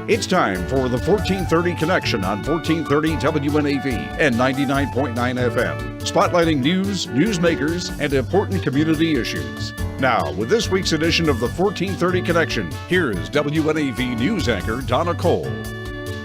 It's time for the 1430 Connection on 1430 WNAV and 99.9 FM, spotlighting news, newsmakers, and important community issues. Now, with this week's edition of the 1430 Connection, here is WNAV news anchor Donna Cole.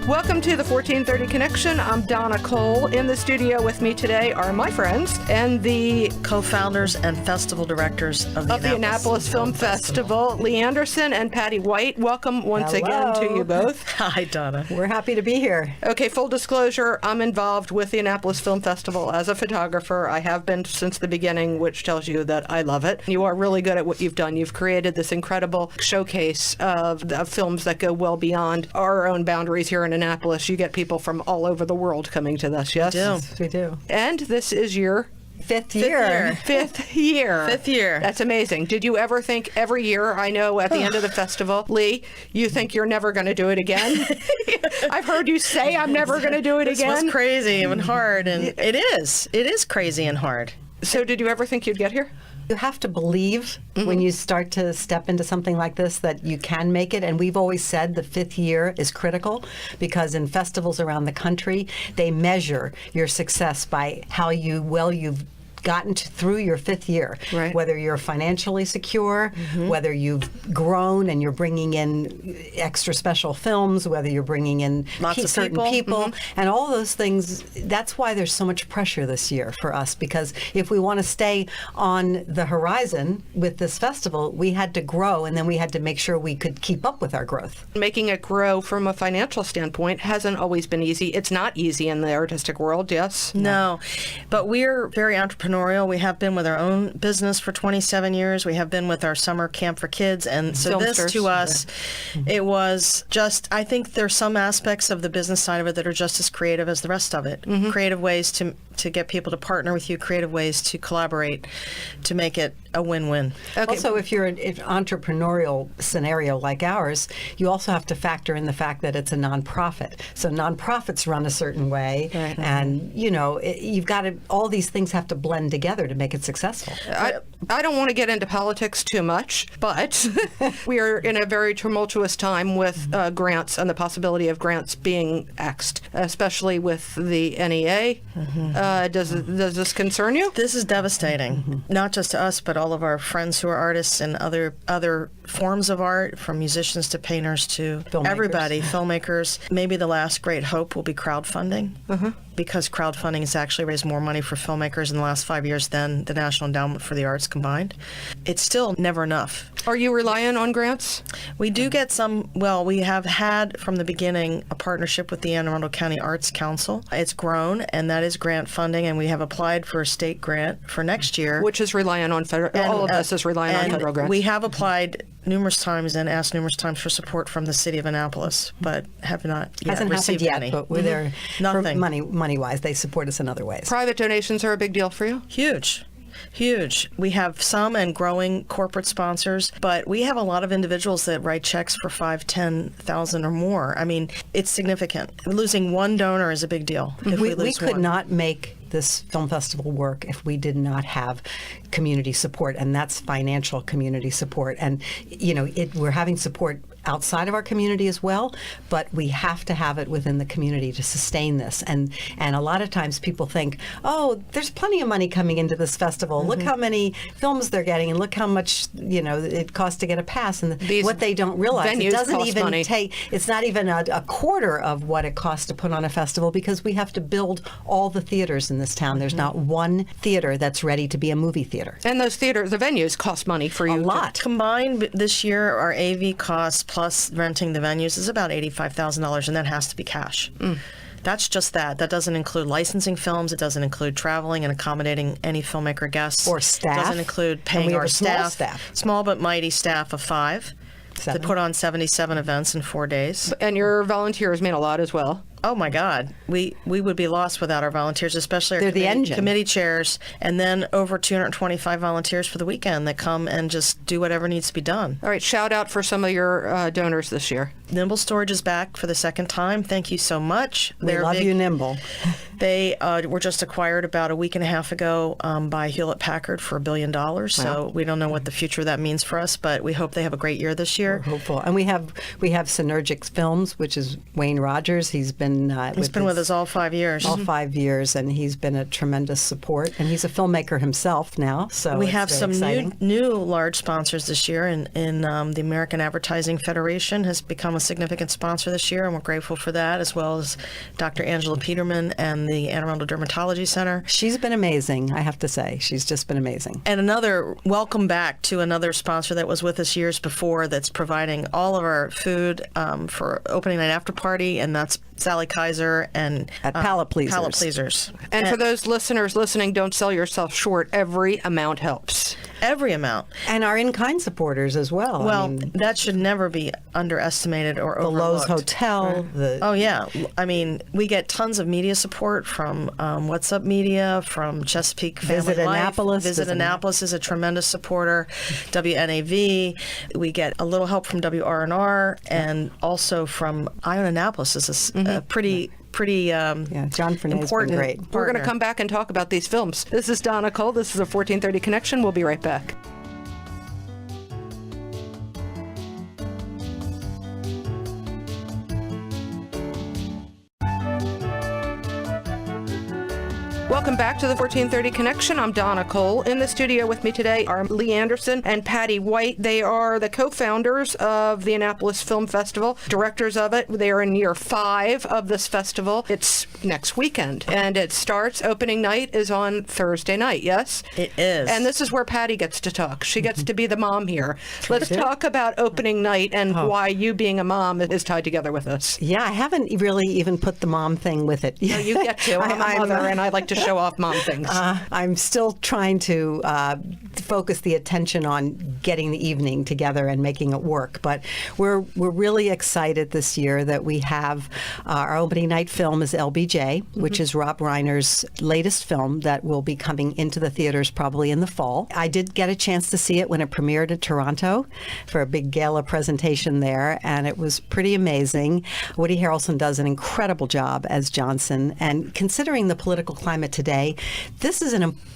Welcome to the 1430 Connection. I'm Donna Cole. In the studio with me today are my friends and the co-founders and festival directors of the Annapolis Film Festival, Lee Anderson and Patti White. Welcome once again to you both. Hi, Donna. We're happy to be here. Okay, full disclosure, I'm involved with the Annapolis Film Festival as a photographer. I have been since the beginning, which tells you that I love it. You are really good at what you've done. You've created this incredible showcase of films that go well beyond our own boundaries here in Annapolis. You get people from all over the world coming to this, yes? Yes, we do. And this is your Fifth year. Fifth year. That's amazing. Did you ever think every year, I know at the end of the festival, Lee, you think you're never going to do it again? I've heard you say I'm never going to do it again. This was crazy and hard, and it is. It is crazy and hard. So did you ever think you'd get here? You have to believe when you start to step into something like this that you can make it. And we've always said the fifth year is critical because in festivals around the country, they measure your success by how you've gotten through your fifth year, right. Whether you're financially secure, whether you've grown and you're bringing in extra special films, whether you're bringing in certain people, and all those things. That's why there's so much pressure this year for us, because if we want to stay on the horizon with this festival, we had to grow, and then we had to make sure we could keep up with our growth. Making it grow from a financial standpoint hasn't always been easy. It's not easy in the artistic world, yes? No, but we're very entrepreneurial. We have been with our own business for 27 years. We have been with our summer camp for kids. And so this to us, it was just, I think there's some aspects of the business side of it that are just as creative as the rest of it. Creative ways to get people to partner with you, creative ways to collaborate, to make it a win-win. Okay. Also, if you're an entrepreneurial scenario like ours, you also have to factor in the fact that it's a nonprofit. So nonprofits run a certain way, right. And you've got to. All these things have to blend together to make it successful. I don't want to get into politics too much, but we are in a very tumultuous time with grants and the possibility of grants being axed, especially with the NEA. Does this concern you? This is devastating, not just to us, but all of our friends who are artists and other forms of art, from musicians to painters to everybody, filmmakers. Maybe the last great hope will be crowdfunding, because crowdfunding has actually raised more money for filmmakers in the last 5 years than the National Endowment for the Arts combined. It's still never enough. Are you relying on grants? We do get some. Well, we have had from the beginning a partnership with the Anne Arundel County Arts Council. It's grown, and that is grant funding, and we have applied for a state grant for next year. Which is relying on federal, all of this is relying on federal grants. We have applied numerous times and asked numerous times for support from the city of Annapolis, but have not yet Hasn't received happened any. yet, but we're there for Nothing. money-wise. They support us in other ways. Private donations are a big deal for you? Huge. We have some and growing corporate sponsors, but we have a lot of individuals that write checks for $5,000, $10,000 or more. I mean, it's significant. Losing one donor is a big deal. If we lose could one. not make this film festival work if we did not have community support, and that's financial community support. And we're having support outside of our community as well, but we have to have it within the community to sustain this. And a lot of times people think, oh, there's plenty of money coming into this festival. Look how many films they're getting, and look how much it costs to get a pass. And what they don't realize, it doesn't even take. It's not even a quarter of what it costs to put on a festival, because we have to build all the theaters in this town. There's not one theater that's ready to be a movie theater. And those theaters, the venues, cost money for you. A lot. Combined this year, our AV costs plus renting the venues is about $85,000, and that has to be cash. That's just that. That doesn't include licensing films. It doesn't include traveling and accommodating any filmmaker guests. Or staff. It doesn't include paying our staff. Small but mighty staff of 5 to put on 77 events in 4 days. And your volunteers mean a lot as well. Oh my God, we would be lost without our volunteers, especially our They're the engine. committee chairs, and then over 225 volunteers for the weekend that come and just do whatever needs to be done. All right, shout out for some of your donors this year. Nimble Storage is back for the second time. Thank you so much. We love you, Nimble. They were just acquired about a week and a half ago by Hewlett-Packard for $1 billion. So we don't know what the future of that means for us, but we hope they have a great year this year. We're hopeful. And we have Synergic Films, which is Wayne Rogers. He's been with us all 5 years. All 5 years, and he's been a tremendous support. And he's a filmmaker himself now. So we have some new large sponsors this year, and the American Advertising Federation has become a significant sponsor this year, and we're grateful for that, as well as Dr. Angela Peterman and the Anne Arundel Dermatology Center. She's been amazing, I have to say. She's just been amazing. And another welcome back to another sponsor that was with us years before that's providing all of our food for opening night after party, and that's Sally Kaiser and at Palate Pleasers. Palate Pleasers. And for those listeners listening, don't sell yourself short. Every amount helps. Every amount. And our in-kind supporters as well. Well, that should never be underestimated or overlooked. The Lowe's Hotel. Right. Oh, yeah. I mean, we get tons of media support from What's Up Media, from Chesapeake Family Visit Life. Annapolis. Visit Annapolis is a tremendous supporter. WNAV. We get a little help from WRNR, and also from Ion Annapolis is a pretty John Fernand's important been great. We're going to come back and talk about these films. This is Donna Cole. This is a 1430 Connection. We'll be right back. Welcome back to the 1430 Connection. I'm Donna Cole. In the studio with me today are Lee Anderson and Patti White. They are the co-founders of the Annapolis Film Festival, directors of it. They are in year 5 of this festival. It's next weekend, and it starts. Opening night is on Thursday night, yes? It is. And this is where Patti gets to talk. She gets to be the mom here. Let's talk about opening night and why you being a mom is tied together with us. Yeah, I haven't really even put the mom thing with it. No, you get to. I'm a mother, and I like to show off mom things. I'm still trying to focus the attention on getting the evening together and making it work. But we're really excited this year that we have our opening night film is LBJ, which is Rob Reiner's latest film that will be coming into the theaters probably in the fall. I did get a chance to see it when it premiered in Toronto for a big gala presentation there, and it was pretty amazing. Woody Harrelson does an incredible job as Johnson, and considering the political climate today, this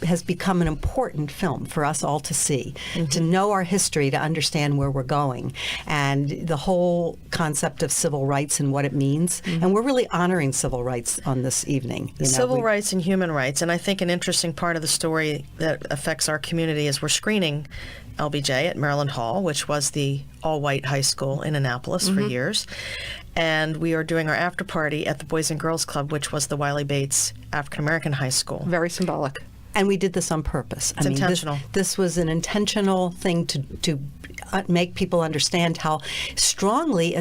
has become an important film for us all to see, to know our history, to understand where we're going, and the whole concept of civil rights and what it means. And we're really honoring civil rights on this evening. Civil rights and human rights. And I think an interesting part of the story that affects our community is we're screening LBJ at Maryland Hall, which was the all-white high school in Annapolis for years. And we are doing our after party at the Boys and Girls Club, which was the Wiley Bates African American High School. Very symbolic. And we did this on purpose. It's intentional. This was an intentional thing to make people understand how strongly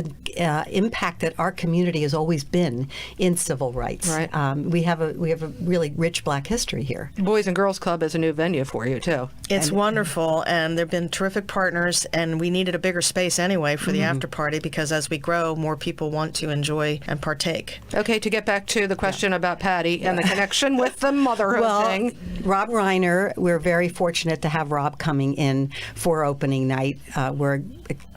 impacted our community has always been in civil rights. Right. We have a really rich Black history here. Boys and Girls Club is a new venue for you too. It's wonderful, and they've been terrific partners, and we needed a bigger space anyway for the after party, because as we grow, more people want to enjoy and partake. Okay, to get back to the question about Patti and the connection with the motherhood thing. Rob Reiner, we're very fortunate to have Rob coming in for opening night. We're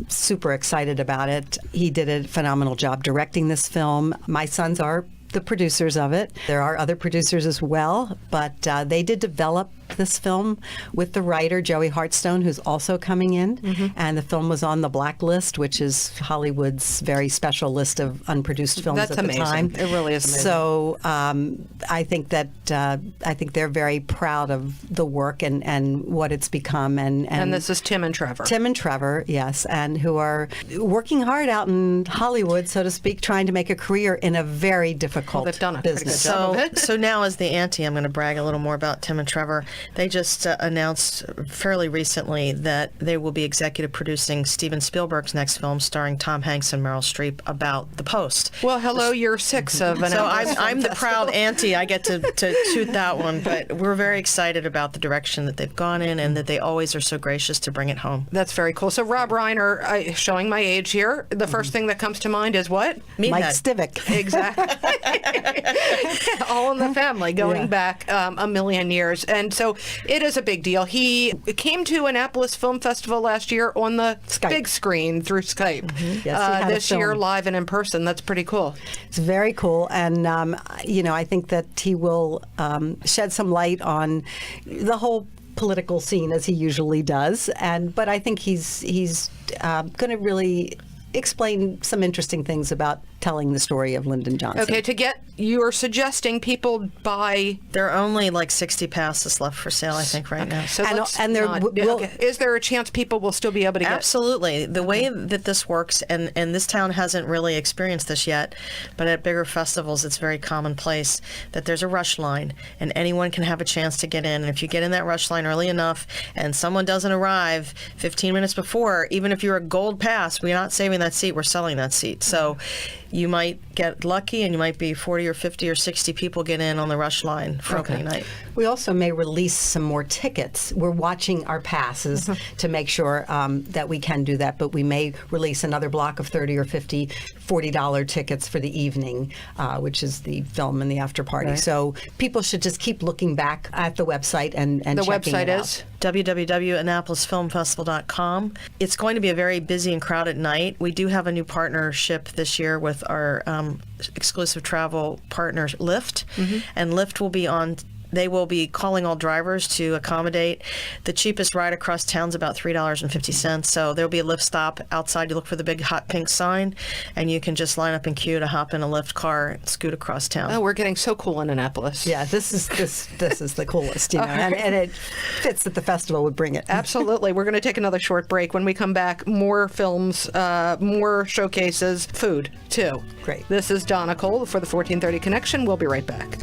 super excited about it. He did a phenomenal job directing this film. My sons are the producers of it. There are other producers as well, but they did develop this film with the writer Joey Hartstone, who's also coming in, and the film was on the Blacklist, which is Hollywood's very special list of unproduced films That's at the amazing. time. It really is amazing. So I think they're very proud of the work and what it's become. And this is Tim and Trevor. Tim and Trevor, yes, and who are working hard out in Hollywood, so to speak, trying to make a career in a very difficult they've done a pretty good business. job of it. So now, as the auntie, I'm going to brag a little more about Tim and Trevor. They just announced fairly recently that they will be executive producing Steven Spielberg's next film starring Tom Hanks and Meryl Streep about the Post. Well, hello, year 6 of an So I'm the proud auntie. I get to toot that one, but we're very excited about the direction that they've gone in and that they always are so gracious to bring it home. That's very cool. So Rob Reiner, showing my age here, the first thing that comes to mind is what? Mike Stivic. Exactly. All in the family, going back a million years. And so it is a big deal. He came to Annapolis Film Festival last year on the big screen through Skype. Yes, this year live and in person. That's pretty cool. It's very cool, and I think that he will shed some light on the whole political scene as he usually does. But I think he's going to really explain some interesting things about telling the story of Lyndon Johnson. Okay, you're suggesting people buy... There are only like 60 passes left for sale, I think, right now. So and is there a chance people will still be able to get... Absolutely. The way that this works, and this town hasn't really experienced this yet, but at bigger festivals, it's very commonplace that there's a rush line, and anyone can have a chance to get in. And if you get in that rush line early enough, and someone doesn't arrive 15 minutes before, even if you're a gold pass, we're not saving that seat, we're selling that seat. So you might get lucky and you might be 40 or 50 or 60 people get in on the rush line for opening night. We also may release some more tickets. We're watching our passes to make sure that we can do that, but we may release another block of 30 or 50 $40 tickets for the evening, which is the film and the after party. Right. So people should just keep looking back at the website and the checking website it out. is www.annapolisfilmfestival.com. It's going to be a very busy and crowded night. We do have a new partnership this year with our exclusive travel partner, Lyft, and Lyft will be on. They will be calling all drivers to accommodate. The cheapest ride across town's about $3.50. So there'll be a Lyft stop outside. You look for the big hot pink sign, and you can just line up in queue to hop in a Lyft car and scoot across town. Oh, we're getting so cool in Annapolis. Yeah, this is the coolest, and it fits that the festival would bring it. Absolutely. We're going to take another short break. When we come back, more films, more showcases, food too. Great. This is Donna Cole for the 1430 Connection. We'll be right back.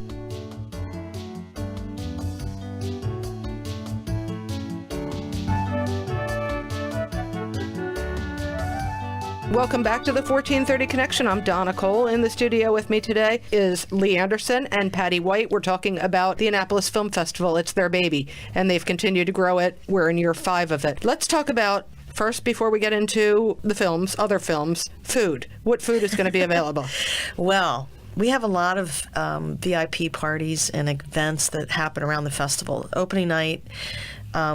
Welcome back to the 1430 Connection. I'm Donna Cole. In the studio with me today is Lee Anderson and Patti White. We're talking about the Annapolis Film Festival. It's their baby, and they've continued to grow it. We're in year 5 of it. Let's talk about, first, before we get into the films, other films, food. What food is going to be available? Well, we have a lot of VIP parties and events that happen around the festival. Opening night,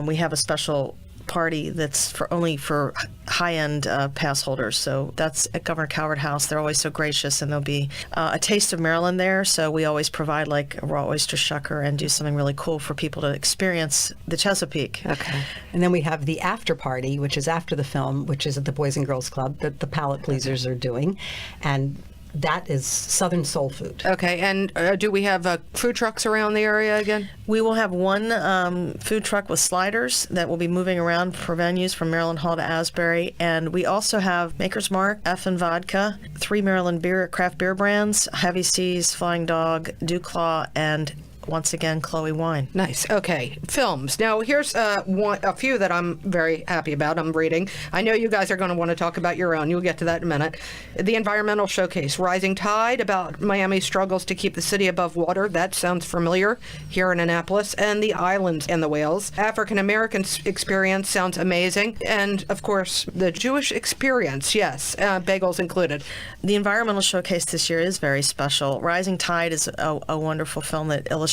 we have a special party that's only for high-end pass holders. So that's at Governor Calvert House. They're always so gracious, and there'll be a taste of Maryland there. So we always provide like a raw oyster shucker and do something really cool for people to experience the Chesapeake. Okay. And then we have the after party, which is after the film, which is at the Boys and Girls Club that the Palate Pleasers are doing. And that is Southern soul food. Okay, and do we have food trucks around the area again? We will have one food truck with sliders that will be moving around for venues from Maryland Hall to Asbury. And we also have Maker's Mark, Effin' Vodka, 3 Maryland craft beer brands, Heavy Seas, Flying Dog, Dewclaw, and once again, Chloe Wine. Nice. Okay. Films. Now, here's a few that I'm very happy about. I'm reading. I know you guys are going to want to talk about your own. You'll get to that in a minute. The Environmental Showcase, Rising Tide, about Miami's struggles to keep the city above water. That sounds familiar here in Annapolis. And the islands and the whales. African American experience sounds amazing. And, of course, the Jewish experience. Yes. Bagels included. The Environmental Showcase this year is very special. Rising Tide is a wonderful film that illustrates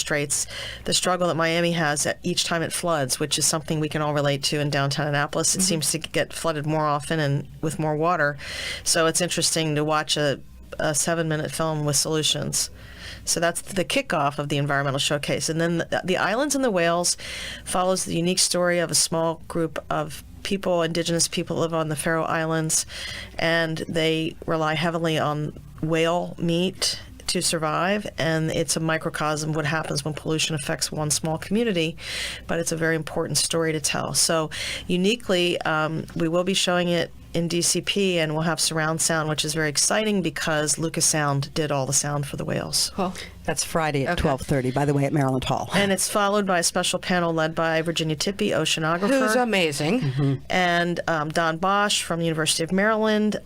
the struggle that Miami has at each time it floods, which is something we can all relate to in downtown Annapolis. It seems to get flooded more often and with more water. So it's interesting to watch a 7-minute film with solutions. So that's the kickoff of the Environmental Showcase. And then the Islands and the Whales follows the unique story of a small group of people, indigenous people live on the Faroe Islands, and they rely heavily on whale meat to survive, and it's a microcosm of what happens when pollution affects one small community, but it's a very important story to tell. So uniquely, we will be showing it in DCP, and we'll have surround sound, which is very exciting because Lucas Sound did all the sound for the whales. Well, That's Friday at 12:30, by the way, at Maryland Hall. And it's followed by a special panel led by Virginia Tippie, oceanographer. Who's amazing. Mm-hmm. And Don Bosch from the University of Maryland,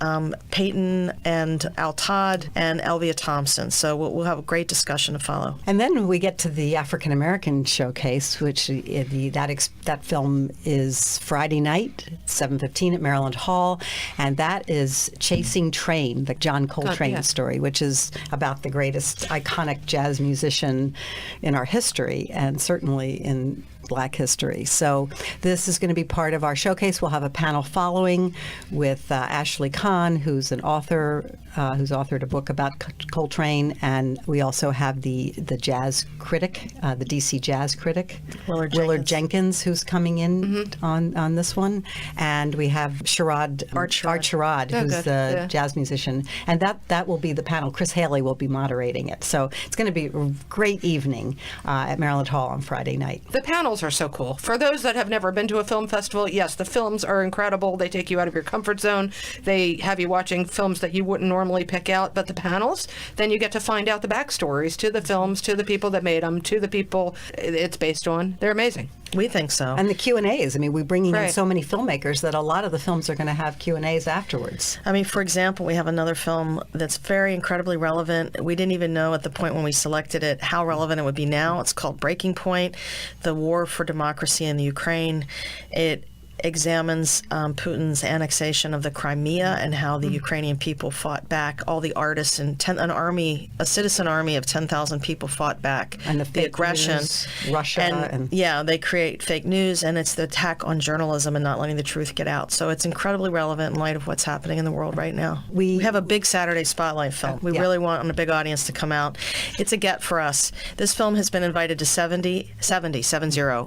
Peyton and Al Todd, and Elvia Thompson. So we'll have a great discussion to follow. And then we get to the African American showcase, which that film is Friday night, 7:15 at Maryland Hall, and that is Chasing Train, the John Coltrane story, which is about the greatest iconic jazz musician in our history, and certainly in Black history. So this is going to be part of our showcase. We'll have a panel following with Ashley Kahn, who's an author, who's authored a book about Coltrane, and we also have the jazz critic, the DC jazz critic, Willard Jenkins, who's coming in on this one, and we have Art Sherrod, who's the jazz musician, and that will be the panel. Chris Haley will be moderating it. So it's going to be a great evening at Maryland Hall on Friday night. The panels are so cool. For those that have never been to a film festival, yes, the films are incredible. They take you out of your comfort zone. They have you watching films that you wouldn't normally pick out. But the panels, then you get to find out the backstories to the films, to the people that made them, to the people it's based on. They're amazing. We think so. And the Q&As. I mean, we're bringing in so many filmmakers that a lot of the films are going to have Q&As afterwards. I mean, for example, we have another film that's very incredibly relevant. We didn't even know at the point when we selected it how relevant it would be now. It's called Breaking Point, The War for Democracy in the Ukraine. It examines Putin's annexation of the Crimea and how the Ukrainian people fought back. All the artists and a citizen army of 10,000 people fought back. And the aggression, news, Russia, and they create fake news, and it's the attack on journalism and not letting the truth get out. So it's incredibly relevant in light of what's happening in the world right now. We have a big Saturday spotlight film. We really want a big audience to come out. It's a get for us. This film has been invited to 70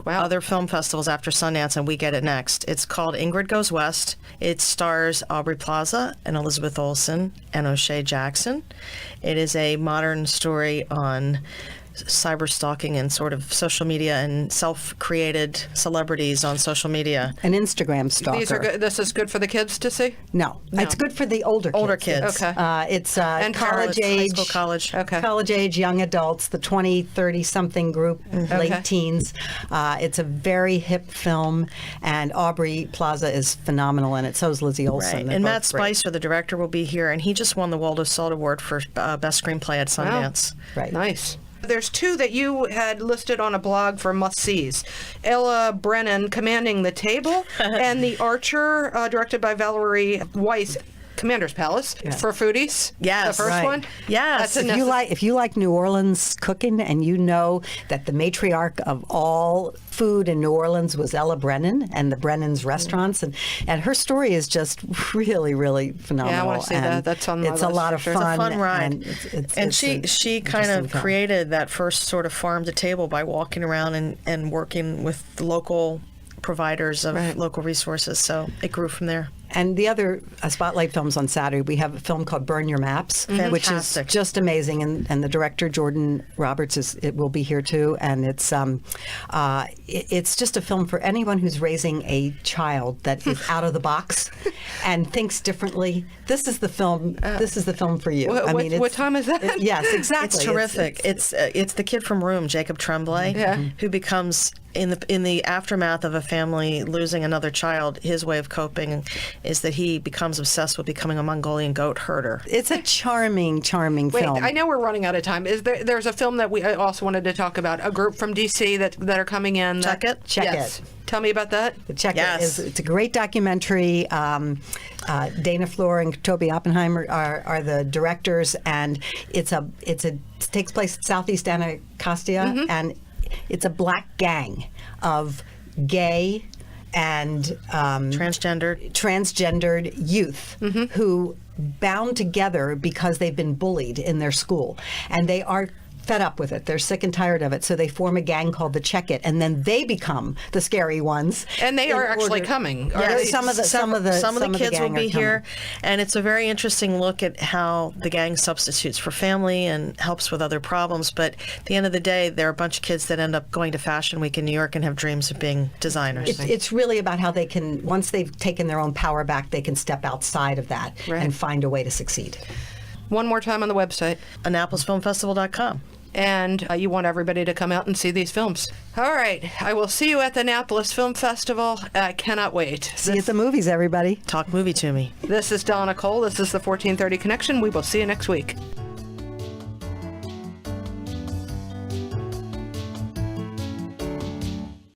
other film festivals after Sundance, and we get it next. It's called Ingrid Goes West. It stars Aubrey Plaza and Elizabeth Olsen and O'Shea Jackson. It is a modern story on cyber stalking and sort of social media and self-created celebrities on social media. An Instagram stalker. These are good. This is good for the kids to see? No. It's good for the older kids. Okay. It's and college age, high school, college. Okay. College age, young adults, the 20, 30-something group, late teens. It's a very hip film, and Aubrey Plaza is phenomenal in it. So is Lizzie Olsen. Right. And Matt Spicer, the director, will be here, and he just won the Waldo Salt Award for Best Screenplay at Sundance. Wow. Right. Nice. There's two that you had listed on a blog for must-sees. Ella Brennan, Commanding the Table, and The Archer, directed by Valerie Weiss, Commander's Palace, for foodies. Yes. The first one? Yes. If you like New Orleans cooking, and you know that the matriarch of all food in New Orleans was Ella Brennan and the Brennan's restaurants, and her story is just really, really phenomenal. Yeah, I want to see that. That's on my list. It's a lot of fun. It's a fun ride. And she kind of created that first sort of farm to table by walking around and working with local providers of local resources. So it grew from there. And the other spotlight films on Saturday, we have a film called Burn Your Maps, which is just amazing. And the director, Jordan Roberts, will be here too. And it's just a film for anyone who's raising a child that is out of the box and thinks differently. This is the film. This is the film for you. What time is that? Yes, exactly. It's terrific. It's the kid from Room, Jacob Tremblay, who becomes in the aftermath of a family losing another child. His way of coping is that he becomes obsessed with becoming a Mongolian goat herder. It's a charming film. Wait, I know we're running out of time. There's a film that we also wanted to talk about, a group from D.C. that are coming in. Check it? Check it. Tell me about that. Check it. It's a great documentary. Dana Floor and Toby Oppenheimer are the directors, and it takes place at Southeast Anacostia, and it's a black gang of gay and transgendered youth who bound together because they've been bullied in their school, and they are fed up with it. They're sick and tired of it, so they form a gang called the Check It, and then they become the scary ones. And they are actually coming. Yes, some of the kids will be here, and it's a very interesting look at how the gang substitutes for family and helps with other problems. But at the end of the day, there are a bunch of kids that end up going to Fashion Week in New York and have dreams of being designers. It's really about how they can, once they've taken their own power back, they can step outside of that and find a way to succeed. One more time on the website. AnnapolisFilmFestival.com. and you want everybody to come out and see these films. All right, I will see you at the Annapolis Film Festival. I cannot wait. See you at the movies, everybody. Talk movie to me. This is Donna Cole. This is the 1430 Connection. We will see you next week.